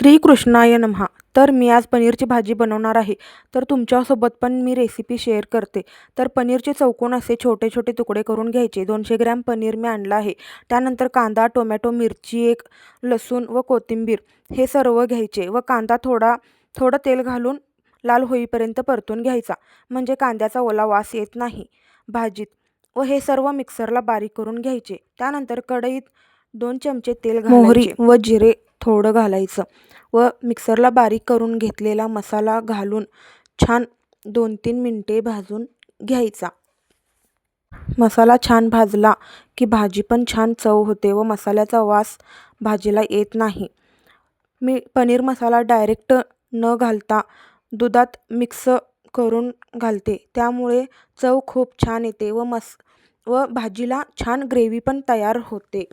श्रीकृष्णाय नमः. तर मी आज पनीरची भाजी बनवणार आहे. तर तुमच्यासोबत पण मी रेसिपी शेअर करते. तर पनीरचे चौकोन असे छोटे छोटे तुकडे करून घ्यायचे. 200 ग्रॅम पनीर मी आणलं आहे. त्यानंतर कांदा, टोमॅटो, मिरची, एक लसूण व कोथिंबीर हे सर्व घ्यायचे व कांदा थोडं तेल घालून लाल होईपर्यंत परतून घ्यायचा, म्हणजे कांद्याचा ओला वास येत नाही भाजीत. व हे सर्व मिक्सरला बारीक करून घ्यायचे. त्यानंतर कढईत 2 चमचे तेल घालायचे, मोहरी व जिरे थोडं घालायचं व मिक्सरला बारीक करून घेतलेला मसाला घालून छान 2-3 मिनिटे भाजून घ्यायचा. मसाला छान भाजला की भाजी पण छान चव होते व मसाल्याचा वास भाजीला येत नाही. मी पनीर मसाला डायरेक्ट न घालता दुधात मिक्स करून घालते, त्यामुळे चव खूप छान येते व भाजीला छान ग्रेव्ही पण तयार होते.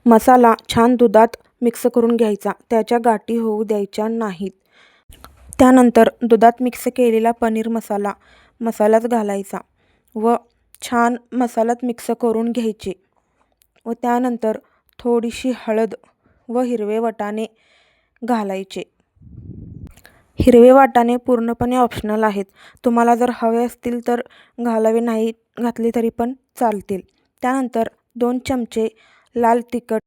मसाला छान दुधात मिक्स करून घ्यायचा, त्याच्या गाठी होऊ द्यायच्या नाहीत. त्यानंतर दुधात मिक्स केलेला पनीर मसाल्यात घालायचा व छान मसाल्यात मिक्स करून घ्यायचे व त्यानंतर थोडीशी हळद व हिरवे वाटाणे घालायचे. हिरवे वाटाणे पूर्णपणे ऑप्शनल आहेत. तुम्हाला जर हवे असतील तर घालावे, नाही घातले तरी पण चालतील. त्यानंतर 2 चमचे लाल तिखट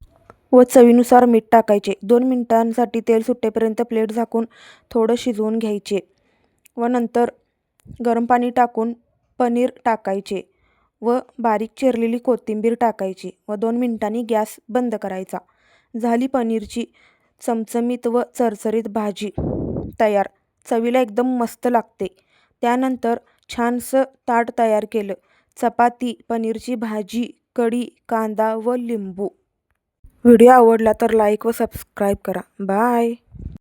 व चवीनुसार मीठ टाकायचे. 2 मिनिटांसाठी तेल सुटेपर्यंत प्लेट झाकून थोडं शिजवून घ्यायचे व नंतर गरम पाणी टाकून पनीर टाकायचे व बारीक चिरलेली कोथिंबीर टाकायची व 2 मिनिटांनी गॅस बंद करायचा. झाली पनीरची चमचमीत व चरचरीत भाजी तयार. चवीला एकदम मस्त लागते. त्यानंतर छानसं ताट तयार केलं. चपाती, पनीरची भाजी, कढी, कांदा व लिंबू. व्हिडिओ आवडला तर लाईक व सबस्क्राईब करा. बाय.